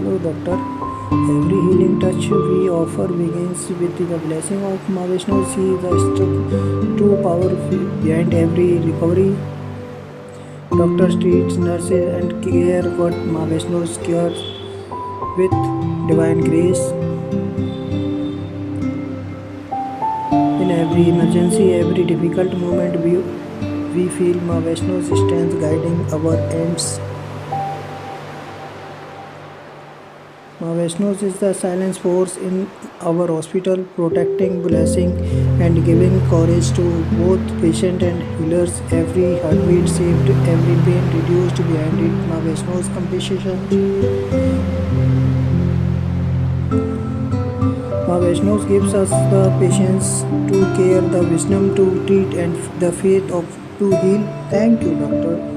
Hello, doctor. Every healing touch we offer begins with the blessing of Ma Vishnu. She is the true power behind every recovery. Doctors treat, nurses, and care what Ma Vishnu cures with divine grace. In every emergency, every difficult moment, we feel Ma Vishnu's strength guiding our ends. Vaishnos is the silent force in our hospital, protecting, blessing, and giving courage to both patient and healers. Every heartbeat saved, every pain reduced behind it. Vaishno's compassion. Vaishnos gives us the patience to care, the wisdom to treat, and the faith of to heal. Thank you, doctor.